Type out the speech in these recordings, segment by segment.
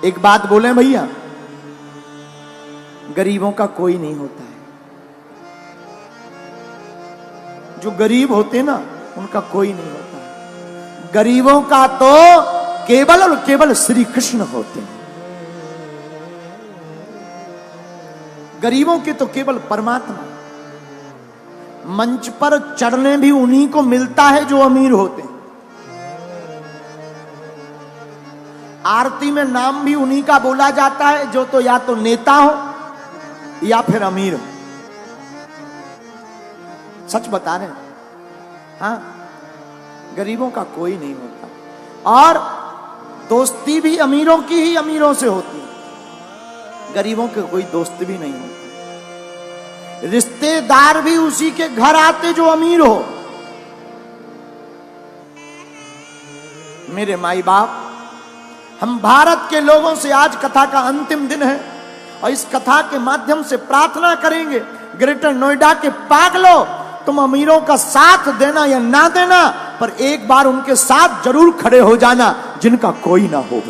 एक बात बोले भैया, गरीबों का कोई नहीं होता है। जो गरीब होते ना उनका कोई नहीं होता है। गरीबों का तो केवल और केवल श्री कृष्ण होते हैं। गरीबों के तो केवल परमात्मा। मंच पर चढ़ने भी उन्हीं को मिलता है जो अमीर होते हैं। आरती में नाम भी उन्हीं का बोला जाता है जो तो या तो नेता हो या फिर अमीर हो। सच बता रहे हैं। हाँ, गरीबों का कोई नहीं होता। और दोस्ती भी अमीरों की ही अमीरों से होती है। गरीबों के कोई दोस्त भी नहीं होता। रिश्तेदार भी उसी के घर आते जो अमीर हो। मेरे माई बाप, हम भारत के लोगों से आज कथा का अंतिम दिन है और इस कथा के माध्यम से प्रार्थना करेंगे, ग्रेटर नोएडा के पागलों, तुम अमीरों का साथ देना या ना देना, पर एक बार उनके साथ जरूर खड़े हो जाना जिनका कोई ना हो।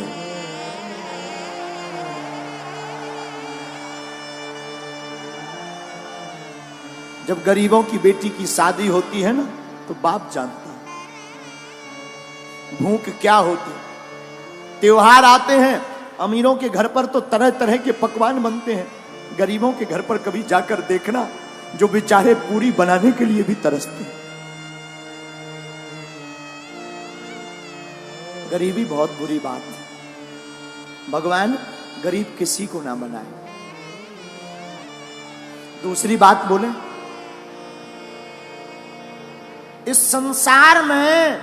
जब गरीबों की बेटी की शादी होती है ना तो बाप जानता है भूख क्या होती। त्योहार आते हैं, अमीरों के घर पर तो तरह तरह के पकवान बनते हैं। गरीबों के घर पर कभी जाकर देखना, जो बेचारे पूरी बनाने के लिए भी तरसते हैं। गरीबी बहुत बुरी बात है। भगवान गरीब किसी को ना बनाए। दूसरी बात बोले, इस संसार में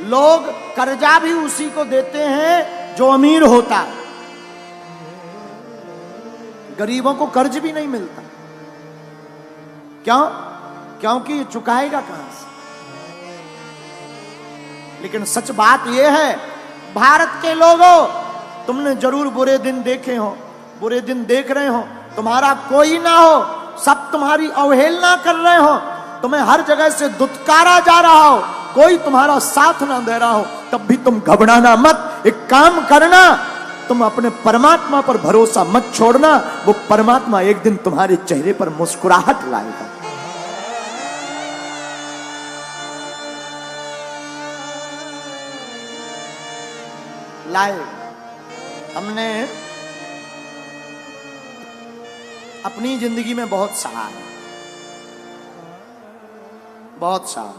लोग कर्जा भी उसी को देते हैं जो अमीर होता। गरीबों को कर्ज भी नहीं मिलता। क्यों? क्योंकि ये चुकाएगा कहां से। लेकिन सच बात यह है, भारत के लोगों, तुमने जरूर बुरे दिन देखे हो, बुरे दिन देख रहे हो। तुम्हारा कोई ना हो, सब तुम्हारी अवहेलना कर रहे हो, तुम्हें हर जगह से दुत्कारा जा रहा हो, कोई तुम्हारा साथ ना दे रहा हो, तब भी तुम घबराना मत। एक काम करना, तुम अपने परमात्मा पर भरोसा मत छोड़ना। वो परमात्मा एक दिन तुम्हारे चेहरे पर मुस्कुराहट लाएगा। लाए। हमने अपनी जिंदगी में बहुत सहा है, बहुत सहा।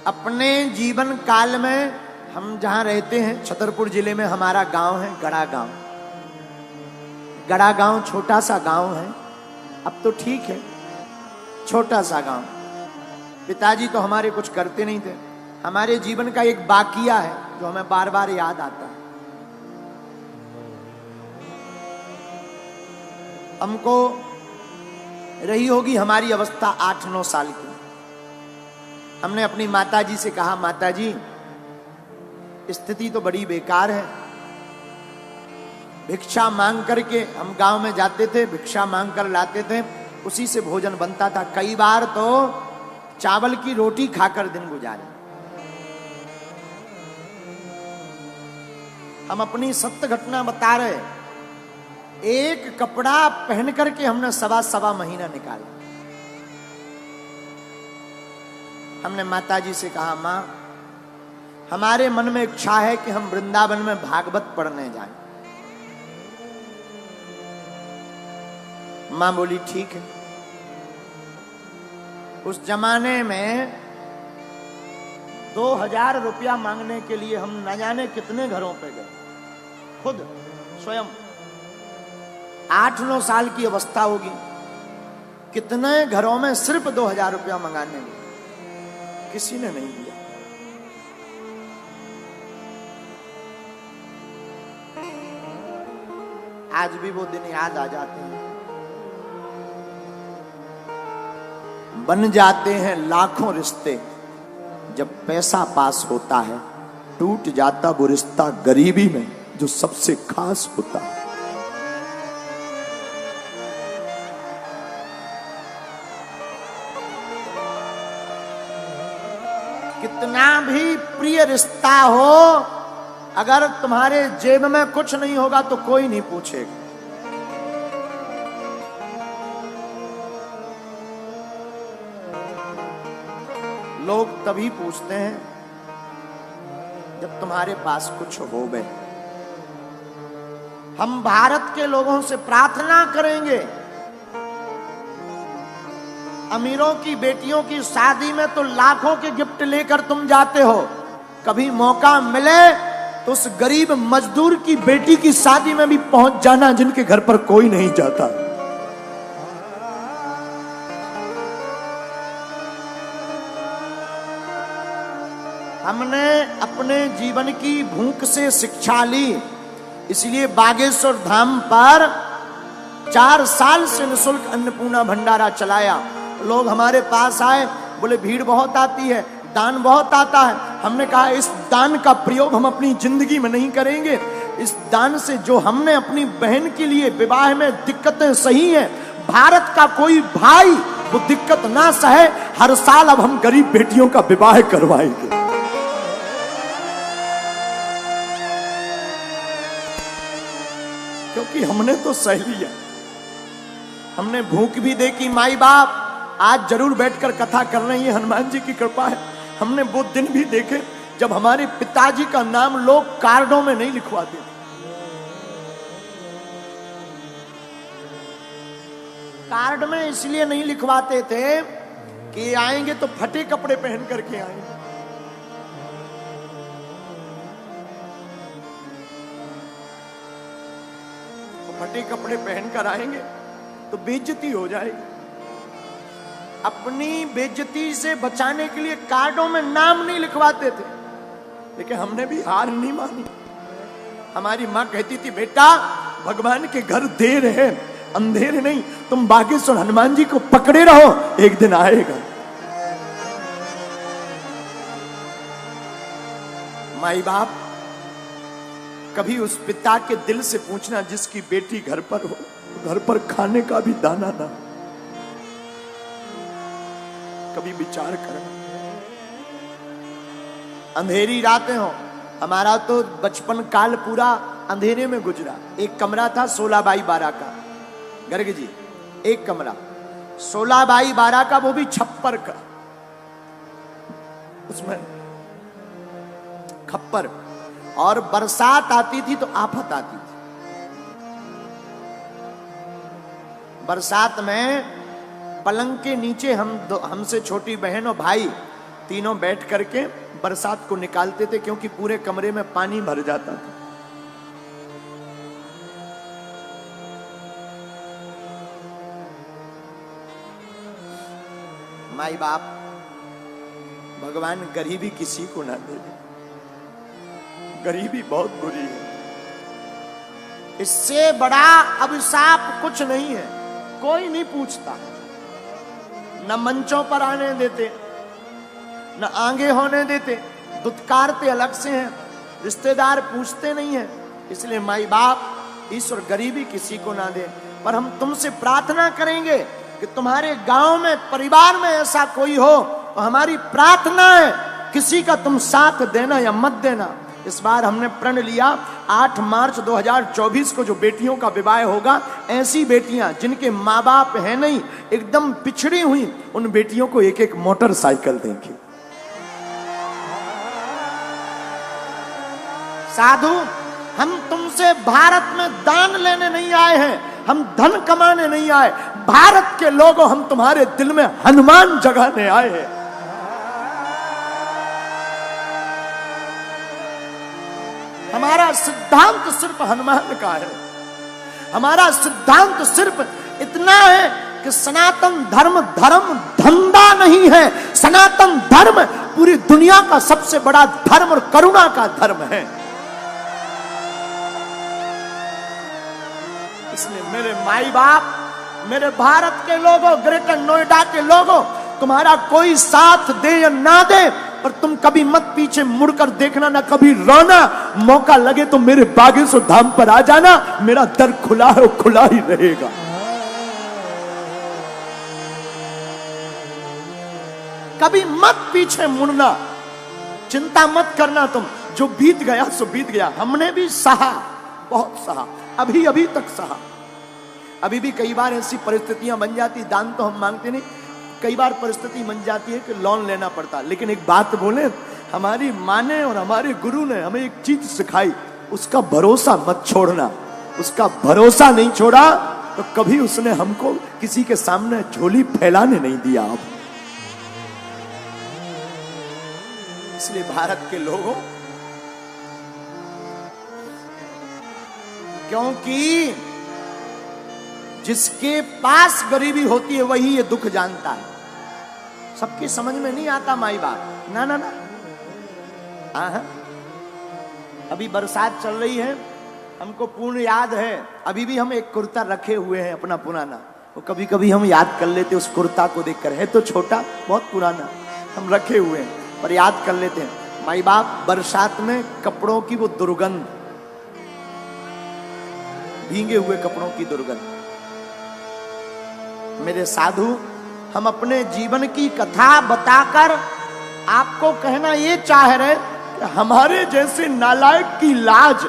अपने जीवन काल में हम जहां रहते हैं, छतरपुर जिले में हमारा गांव है गड़ा गांव। गड़ा गांव छोटा सा गांव है, अब तो ठीक है, छोटा सा गांव। पिताजी तो हमारे कुछ करते नहीं थे। हमारे जीवन का एक बाकिया है जो हमें बार बार याद आता है। हमको रही होगी हमारी अवस्था 8-9 साल की। हमने अपनी माताजी से कहा, माताजी स्थिति तो बड़ी बेकार है। भिक्षा मांग करके हम गांव में जाते थे, भिक्षा मांग कर लाते थे, उसी से भोजन बनता था। कई बार तो चावल की रोटी खाकर दिन गुजारे। हम अपनी सत्य घटना बता रहे। एक कपड़ा पहन करके हमने सवा महीना निकाला। हमने माताजी से कहा, मां हमारे मन में इच्छा है कि हम वृंदावन में भागवत पढ़ने जाएं। मां बोली ठीक है। उस जमाने में 2000 रुपया मांगने के लिए हम न जाने कितने घरों पे गए, खुद स्वयं। 8-9 साल की अवस्था होगी, कितने घरों में सिर्फ 2000 रुपया मंगाने गए, किसी ने नहीं दिया। आज भी वो दिन याद आ जाते हैं। बन जाते हैं लाखों रिश्ते, जब पैसा पास होता है टूट जाता वो रिश्ता गरीबी में जो सबसे खास होता है। कितना भी प्रिय रिश्ता हो, अगर तुम्हारे जेब में कुछ नहीं होगा तो कोई नहीं पूछेगा। लोग तभी पूछते हैं जब तुम्हारे पास कुछ हो गए। हम भारत के लोगों से प्रार्थना करेंगे, अमीरों की बेटियों की शादी में तो लाखों के गिफ्ट लेकर तुम जाते हो, कभी मौका मिले तो उस गरीब मजदूर की बेटी की शादी में भी पहुंच जाना जिनके घर पर कोई नहीं जाता। हमने अपने जीवन की भूख से शिक्षा ली, इसलिए बागेश्वर धाम पर 4 साल से निःशुल्क अन्नपूर्णा भंडारा चलाया। लोग हमारे पास आए, बोले भीड़ बहुत आती है, दान बहुत आता है। हमने कहा इस दान का प्रयोग हम अपनी जिंदगी में नहीं करेंगे। इस दान से जो हमने अपनी बहन के लिए विवाह में दिक्कतें सही हैं, भारत का कोई भाई वो दिक्कत ना सहे, हर साल अब हम गरीब बेटियों का विवाह करवाएंगे। क्योंकि हमने तो सह लिया, हमने भूख भी देखी। माई बाप आज जरूर बैठकर कथा कर रहे हैं, ये हनुमान जी की कृपा है। हमने वो दिन भी देखे जब हमारे पिताजी का नाम लोग कार्डों में नहीं लिखवाते थे। कार्ड में इसलिए नहीं लिखवाते थे कि आएंगे तो फटे कपड़े पहन करके आएंगे। फटे कपड़े पहनकर आएंगे तो बेइज्जती हो जाएगी। अपनी बेइज्जती से बचाने के लिए कार्डों में नाम नहीं लिखवाते थे, लेकिन हमने भी हार नहीं मानी। हमारी मां कहती थी बेटा भगवान के घर देर है अंधेर नहीं, तुम बागेश्वर हनुमान जी को पकड़े रहो, एक दिन आएगा। माई बाप कभी उस पिता के दिल से पूछना जिसकी बेटी घर पर हो, घर पर खाने का भी दाना ना, कभी विचार करना। अंधेरी रातें हो, हमारा तो बचपन काल पूरा अंधेरे में गुजरा। एक कमरा था 16 बाई 12 का, गर्ग जी एक कमरा 16 बाई 12 का, वो भी छप्पर का, उसमें खप्पर। और बरसात आती थी तो आफत आती थी। बरसात में पलंग के नीचे हमसे छोटी बहन और भाई तीनों बैठ करके बरसात को निकालते थे, क्योंकि पूरे कमरे में पानी भर जाता था। माई बाप भगवान गरीबी किसी को ना दे, गरीबी बहुत बुरी है। इससे बड़ा अभिशाप कुछ नहीं है। कोई नहीं पूछता, न मंचों पर आने देते, न आगे होने देते, दुत्कारते अलग से हैं, रिश्तेदार पूछते नहीं हैं। इसलिए माई बाप ईश्वर गरीबी किसी को ना दे। पर हम तुमसे प्रार्थना करेंगे कि तुम्हारे गांव में परिवार में ऐसा कोई हो तो हमारी प्रार्थना है किसी का तुम साथ देना या मत देना। इस बार हमने प्रण लिया 8 मार्च 2024 को जो बेटियों का विवाह होगा, ऐसी बेटियां जिनके माँ बाप है नहीं, एकदम पिछड़ी हुई, उन बेटियों को एक एक मोटरसाइकिल देंगे। साधु हम तुमसे भारत में दान लेने नहीं आए हैं, हम धन कमाने नहीं आए। भारत के लोगों हम तुम्हारे दिल में हनुमान जगाने आए हैं। हमारा सिद्धांत सिर्फ हनुमान का है। हमारा सिद्धांत सिर्फ इतना है कि सनातन धर्म धर्म धंधा नहीं है। सनातन धर्म पूरी दुनिया का सबसे बड़ा धर्म और करुणा का धर्म है। इसलिए मेरे माई बाप, मेरे भारत के लोगों, ग्रेटर नोएडा के लोगों, तुम्हारा कोई साथ दे या ना दे, पर तुम कभी मत पीछे मुड़कर देखना, ना कभी रोना। मौका लगे तो मेरे बागेश्वर धाम पर आ जाना, मेरा दर खुला है, वो खुला ही रहेगा। कभी मत पीछे मुड़ना, चिंता मत करना। तुम जो बीत गया सो बीत गया। हमने भी सहा, बहुत सहा, अभी अभी तक सहा। अभी भी कई बार ऐसी परिस्थितियां बन जाती, दान तो हम मांगते नहीं, कई बार परिस्थिति बन जाती है कि लोन लेना पड़ता। लेकिन एक बात बोले, हमारी माँ ने और हमारे गुरु ने हमें एक चीज सिखाई, उसका भरोसा मत छोड़ना। उसका भरोसा नहीं छोड़ा तो कभी उसने हमको किसी के सामने झोली फैलाने नहीं दिया। अब इसलिए भारत के लोगों, क्योंकि जिसके पास गरीबी होती है वही ये दुख जानता है। सबकी समझ में नहीं आता माई बाप, ना ना ना। अभी बरसात चल रही है, हमको पूर्ण याद है, अभी भी हम एक कुर्ता रखे हुए हैं अपना पुराना। वो कभी कभी हम याद कर लेते उस कुर्ता को देखकर, है तो छोटा, बहुत पुराना, हम रखे हुए हैं पर याद कर लेते हैं। माई बाप बरसात में कपड़ों की वो दुर्गंध, भीगे हुए कपड़ों की दुर्गंध। मेरे साधु, हम अपने जीवन की कथा बताकर आपको कहना ये चाह रहे कि हमारे जैसे नालायक की लाज,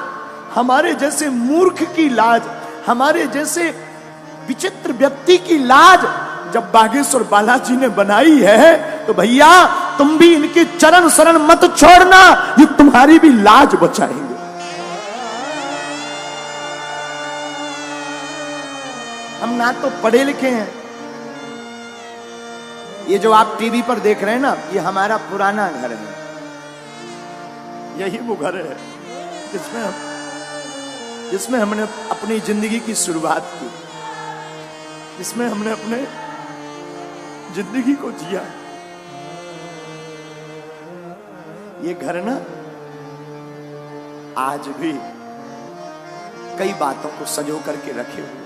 हमारे जैसे मूर्ख की लाज, हमारे जैसे विचित्र व्यक्ति की लाज जब बागेश्वर बालाजी ने बनाई है तो भैया तुम भी इनके चरण शरण मत छोड़ना, ये तुम्हारी भी लाज बचाएंगे। हम ना तो पढ़े लिखे हैं, ये जो आप टीवी पर देख रहे हैं ना, ये हमारा पुराना घर है। यही वो घर है जिसमें हमने अपनी जिंदगी की शुरुआत की, जिसमें हमने अपने जिंदगी को जिया। ये घर ना आज भी कई बातों को संजो करके रखे हुए।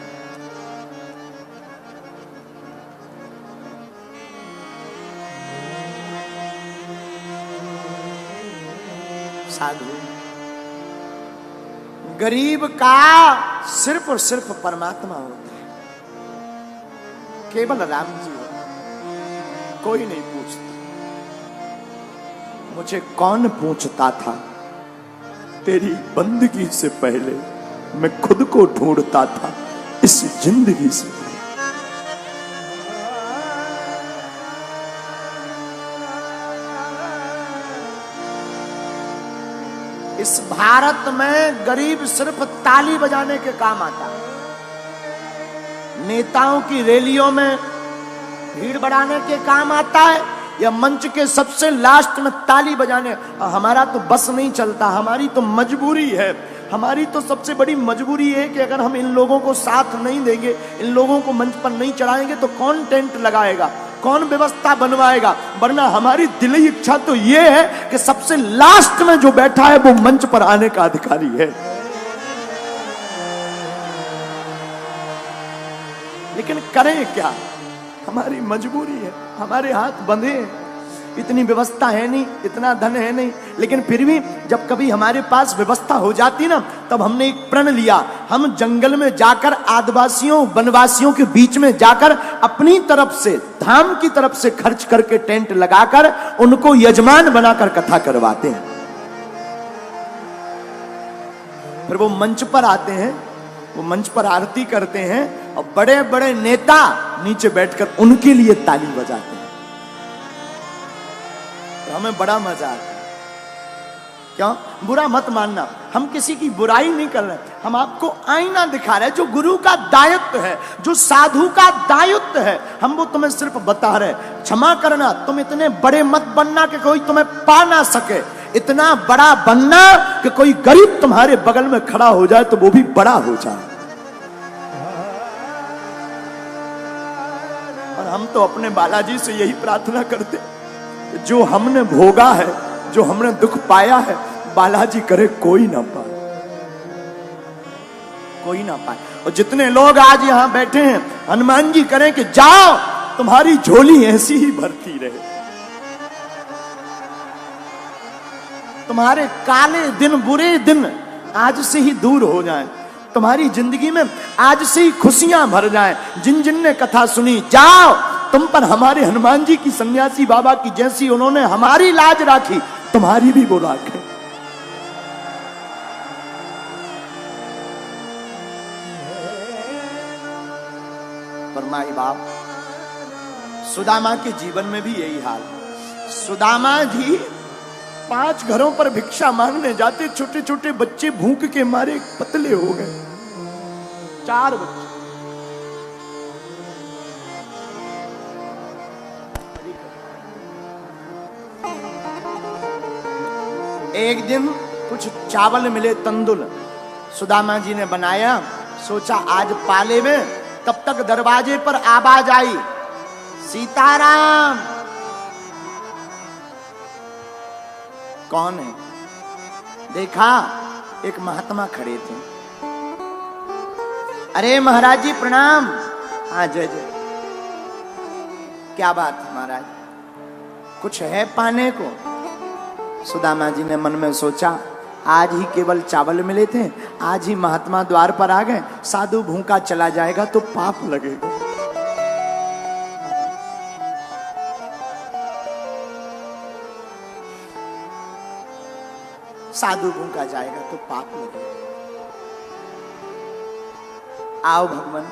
साधु, गरीब का सिर्फ और सिर्फ परमात्मा होता है, केवल राम जी होता, कोई नहीं पूछता। मुझे कौन पूछता था, तेरी बंदगी से पहले मैं खुद को ढूंढता था इस जिंदगी से। इस भारत में गरीब सिर्फ ताली बजाने के काम आता है, नेताओं की रैलियों में भीड़ बढ़ाने के काम आता है, या मंच के सबसे लास्ट में ताली बजाने। हमारा तो बस नहीं चलता, हमारी तो मजबूरी है। हमारी तो सबसे बड़ी मजबूरी है कि अगर हम इन लोगों को साथ नहीं देंगे, इन लोगों को मंच पर नहीं चढ़ाएंगे तो कौन टेंट लगाएगा, कौन व्यवस्था बनवाएगा। वरना हमारी दिली इच्छा तो ये है कि सबसे लास्ट में जो बैठा है वो मंच पर आने का अधिकारी है। लेकिन करें क्या, हमारी मजबूरी है, हमारे हाथ बंधे हैं, इतनी व्यवस्था है नहीं, इतना धन है नहीं। लेकिन फिर भी जब कभी हमारे पास व्यवस्था हो जाती ना, तब हमने एक प्रण लिया, हम जंगल में जाकर आदिवासियों वनवासियों के बीच में जाकर अपनी तरफ से, धाम की तरफ से खर्च करके टेंट लगाकर उनको यजमान बनाकर कथा करवाते हैं। फिर वो मंच पर आते हैं, वो मंच पर आरती करते हैं और बड़े बड़े नेता नीचे बैठकर उनके लिए ताली बजाते हैं। तो हमें बड़ा मजा आता है। क्यों? बुरा मत मानना, हम किसी की बुराई नहीं कर रहे, हम आपको आईना दिखा रहे हैं जो गुरु का दायित्व है, जो साधु का दायित्व है, हम वो तुम्हें सिर्फ बता रहे। क्षमा करना, तुम इतने बड़े मत बनना कि कोई तुम्हें पा ना सके, इतना बड़ा बनना कि कोई गरीब तुम्हारे बगल में खड़ा हो जाए तो वो भी बड़ा हो जाए। और हम तो अपने बालाजी से यही प्रार्थना करते, जो हमने भोगा है, जो हमने दुख पाया है, बालाजी करे कोई ना पाए, कोई ना पाए। और जितने लोग आज यहां बैठे हैं, हनुमान जी करें कि जाओ तुम्हारी झोली ऐसी ही भरती रहे, तुम्हारे काले दिन बुरे दिन आज से ही दूर हो जाएं, तुम्हारी जिंदगी में आज से ही खुशियां भर जाएं। जिन जिन ने कथा सुनी, जाओ तुम पर हमारे हनुमान जी की सन्यासी बाबा की जैसी उन्होंने हमारी लाज राखी, तुम्हारी भी वो राखें। माई बाप। सुदामा के जीवन में भी यही हाल। सुदामा जी 5 घरों पर भिक्षा मांगने जाते, छोटे छोटे बच्चे भूख के मारे पतले हो गए। 4 बच्चे। एक दिन कुछ चावल मिले, तंदुल सुदामा जी ने बनाया। सोचा आज पाले में, तब तक दरवाजे पर आवाज आई, सीताराम। कौन है? देखा, एक महात्मा खड़े थे। अरे महाराज जी प्रणाम। हाँ जय जय। क्या बात है महाराज, कुछ है पाने को? सुदामा जी ने मन में सोचा, आज ही केवल चावल मिले थे, आज ही महात्मा द्वार पर आ गए, साधु भूखा चला जाएगा तो पाप लगेगा। साधु भूखा जाएगा तो पाप लगेगा। आओ भगवान।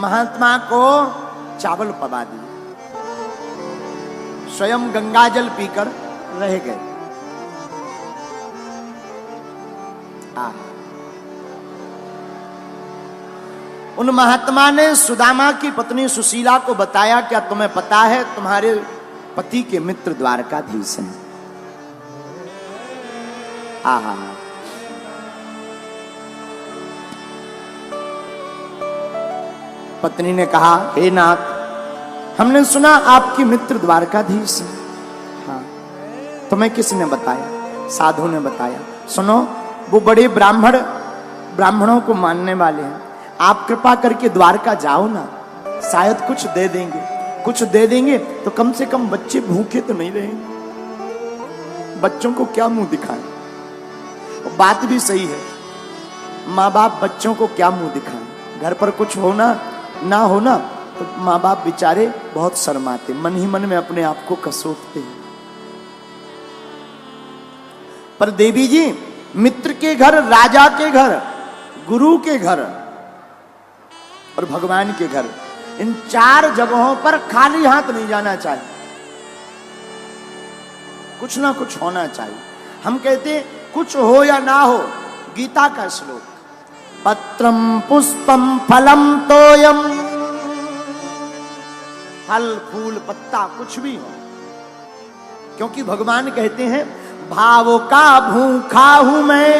महात्मा को चावल पवा दिए, स्वयं गंगा जल पीकर रह गए। उन महात्मा ने सुदामा की पत्नी सुशीला को बताया, क्या तुम्हें पता है तुम्हारे पति के मित्र द्वारकाधीश हैं? आहा। पत्नी ने कहा, हे नाथ, हमने सुना आपकी मित्र द्वारकाधीश हैं। हाँ। तुम्हें किसने बताया? साधु ने बताया। सुनो, वो बड़े ब्राह्मणों को मानने वाले हैं। आप कृपा करके द्वारका जाओ ना, शायद कुछ दे देंगे। कुछ दे देंगे तो कम से कम बच्चे भूखे तो नहीं रहेंगे। बच्चों को क्या मुंह दिखाएं? बात भी सही है, माँ बाप बच्चों को क्या मुंह दिखाएं? घर पर कुछ होना ना होना तो माँ बाप बेचारे बहुत शर्माते, मन ही मन में अपने आप को कसोटते हैं। पर देवी जी, मित्र के घर, राजा के घर, गुरु के घर और भगवान के घर, इन 4 जगहों पर खाली हाथ नहीं जाना चाहिए। कुछ ना कुछ होना चाहिए। हम कहते कुछ हो या ना हो, गीता का श्लोक, पत्रम पुष्पम फलम तोयम, फल फूल पत्ता कुछ भी हो, क्योंकि भगवान कहते हैं भाव का भूखा हूं मैं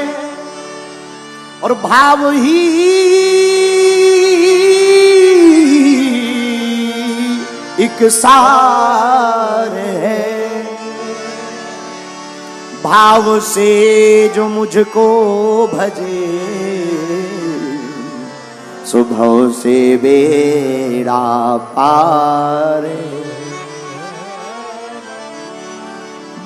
और भाव ही एक सार है। भाव से जो मुझको भजे, स्वभाव से बेड़ा पार।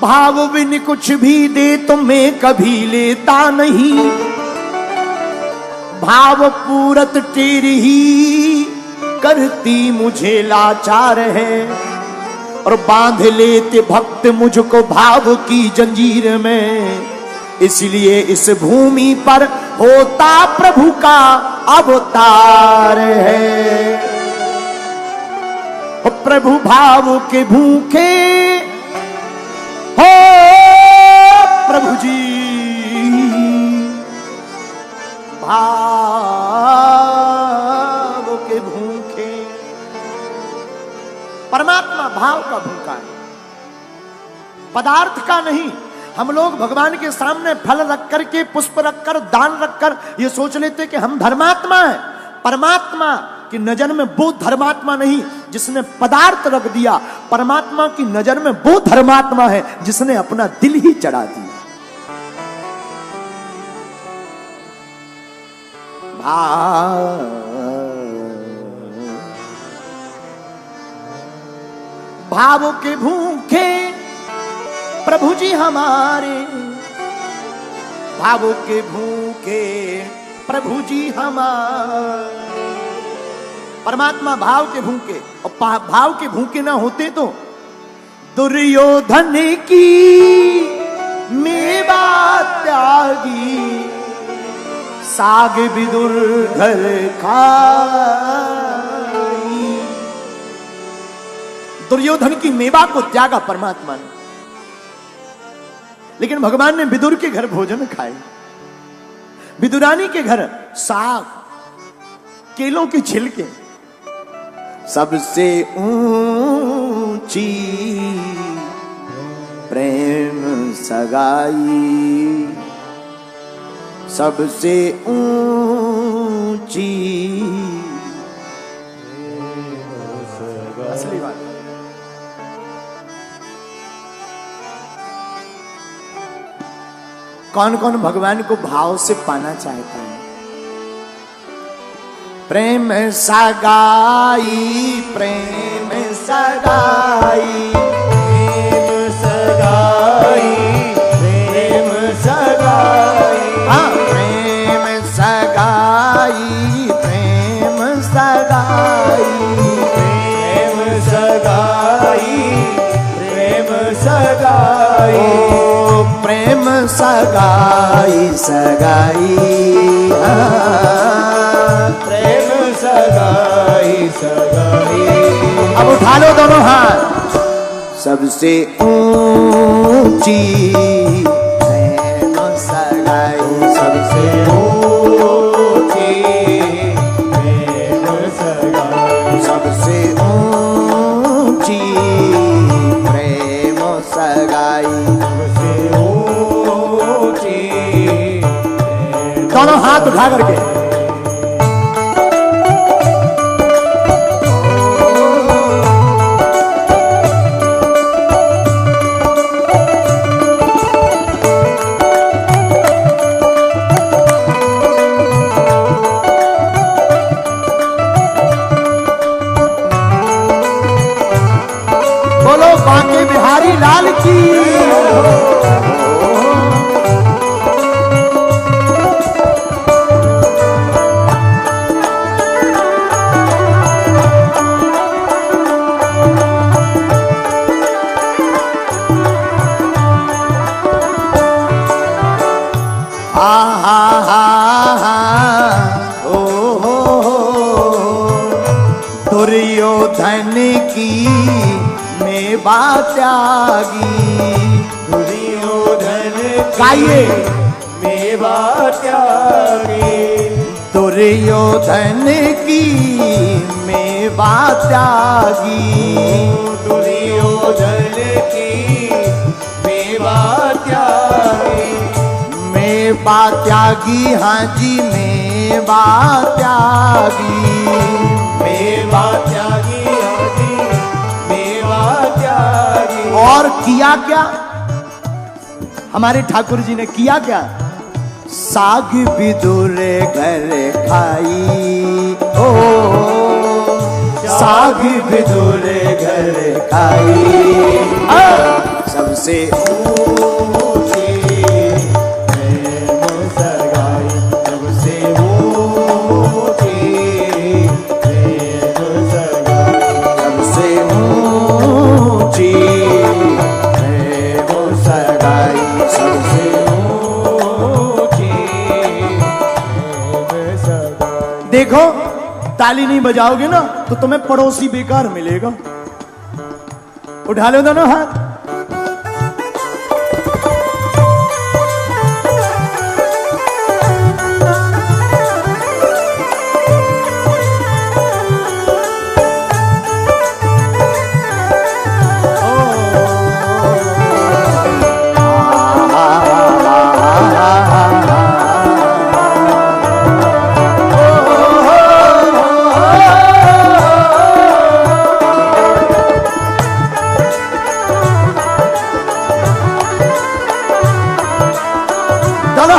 भाव बिन कुछ भी दे तो मैं कभी लेता नहीं, भाव पूरत तेरी ही करती मुझे लाचार है। और बांध लेते भक्त मुझको भाव की जंजीर में, इसलिए इस भूमि पर होता प्रभु का अवतार है। प्रभु भाव के भूखे हो प्रभु जी, भाव के भूखे। परमात्मा भाव का भूखा है, पदार्थ का नहीं। हम लोग भगवान के सामने फल रख करके, पुष्प रखकर, दान रखकर ये सोच लेते कि हम धर्मात्मा हैं। परमात्मा की नजर में वो धर्मात्मा नहीं जिसने पदार्थ रख दिया, परमात्मा की नजर में वो धर्मात्मा है जिसने अपना दिल ही चढ़ा दिया। भाव के भूखे प्रभु जी हमारे, भाव के भूखे प्रभु जी हमारे। परमात्मा भाव के भूखे, और भाव के भूखे ना होते तो दुर्योधन की मेवा त्यागी, साग विदुर घर खाई। दुर्योधन की मेवा को त्यागा परमात्मा ने, लेकिन भगवान ने विदुर के घर भोजन खाए, विदुरानी के घर साग, केलों की छिलके। सबसे ऊंची प्रेम सगाई, सबसे ऊंची असली बात। कौन कौन भगवान को भाव से पाना चाहता है? प्रेम सगाई, प्रेम सगाई, प्रेम सगाई, प्रेम सगाई, हाँ प्रेम सगाई, प्रेम सगाई, प्रेम सगाई, प्रेम सगाई, ओ प्रेम सगाई, सगाई, प्रेम सगाई, सगाई। अब उठा लो दोनों हाथ। सबसे ऊंची प्रेम सगाई, सबसे ऊंची प्रेम सगाई, सबसे ऊंची प्रेम सगाई, सबसे ऊंची। दोनों हाथ उठा करके बांके बिहारी लाल की। हा हा हा हा ओ हो दुर्योधन की मेवा त्यागी, दुर्योधन गाइए मेवा त्यागी, दुर्योधन की मेवा त्यागी, दुर्योधन की मेवा त्यागी, मेवा त्यागी, हाँ जी मेवा त्यागी, मेवा त्यागी, हाँ जी मेवा त्यागी। और किया क्या हमारे ठाकुर जी ने? किया क्या? साग विदुर घर खाई, ओ साग विदुर घर खाई, सबसे ऊंची प्रेम सगाई, सबसे ऊंची प्रेम सगाई, सबसे ऊंची प्रेम सगाई, सबसे ऊंची प्रेम सगाई। देखो ताली नहीं बजाओगे ना तो तुम्हें पड़ोसी बेकार मिलेगा। उठा लो दोनों हाथ।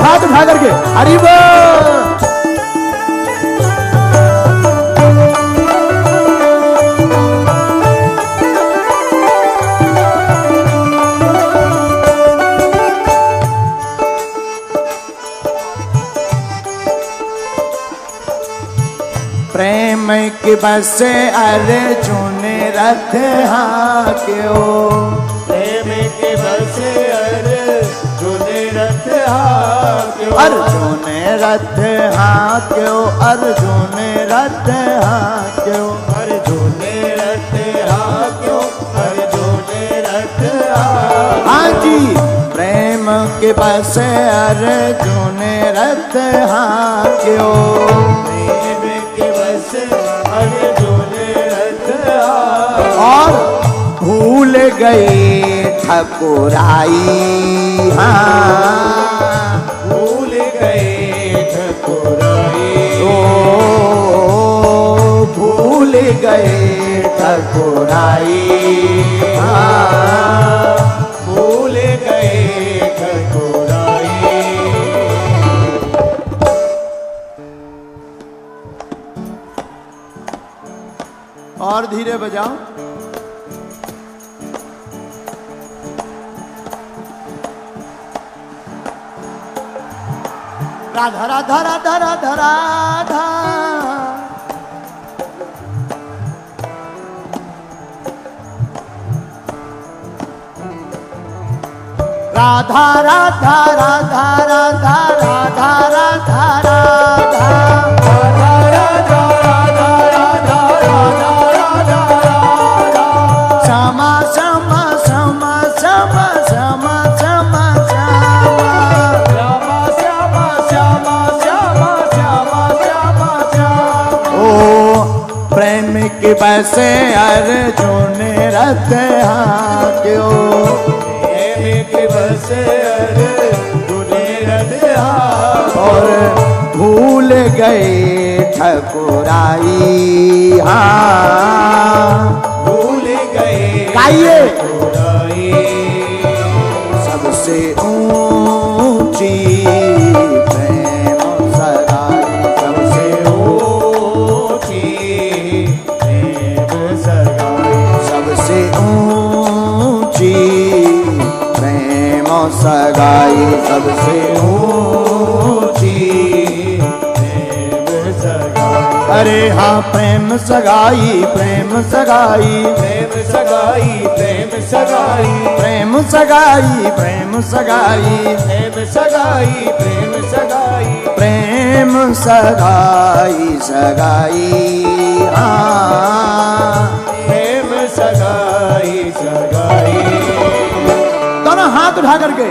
हाथ उठा करके हरि बोल। प्रेम के बस अर्जुन रथ हाक्यो, प्रेम के बस अर्जुन रथ हाक्यो, अर्जुन रथ हाक्यो, अर्जुन रथ हाक्यो, अर्जुन रथ हाक्यो, के बस अर्जुन रथ हांक्यो, प्रेम के बस अर्जुन रथ और भूल गए ठकुराई, हाँ भूल गए ठकुराई, भूल गए ठकुराई, हाँ भूल गए ठकुराई। और धीरे बजाओ। राधा राधा राधा राधा राधा, राधा राधा राधा राधा राधा राधा राधा, श्यामा श्यामा श्यामा श्यामा श्यामा श्यामा श्यामा, ओ प्रेम के बसे अर्जुन रथ हांक्यो, बस अर्जुन रथ हांक्यो, और भूल गए ठकुराई, हाँ भूल गए गाइए। ठकुराई। सबसे ऊंची प्रेम सगाई, सबसे ऊंची प्रेम सगाई, सबसे ऊंची प्रेम सगाई, सबसे ऊंची प्रेम सगाई। अरे हाँ प्रेम सगाई, प्रेम सगाई, प्रेम सगाई, प्रेम सगाई, प्रेम सगाई, प्रेम सगाई, प्रेम सगाई, प्रेम सगाई, प्रेम सगाई सगाई, हाँ प्रेम सगाई सगाई। दोनों हाथ उठा करके,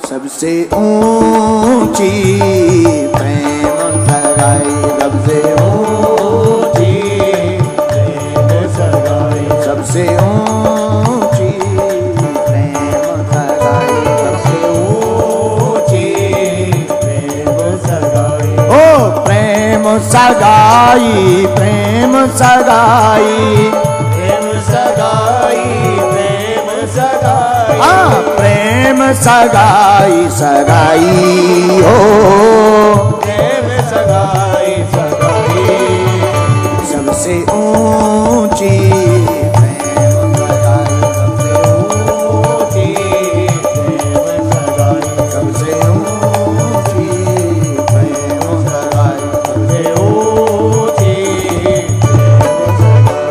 सबसे ऊंची प्रेम सगाई, सबसे ऊंची प्रेम सगाई, सबसे ऊंची प्रेम सगाई, सबसे ऊंची प्रेम सगाई। ओ प्रेम सगाई, प्रेम सगाई, प्रेम सगाई, प्रेम सगाई, हाँ प्रेम सगाई सगाई हो, प्रेम सगाई सगाई। सबसे ऊंची प्रेम सगाई, सबसे ऊंची प्रेम सगाई, सबसे ऊंची प्रेम सगाई, सबसे ऊंची प्रेम सगाई।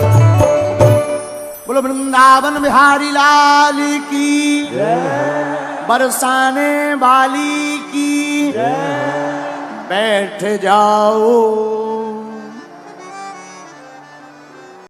बोलो वृंदावन बिहारी लाल की, बरसाने वाली की, बैठ जाओ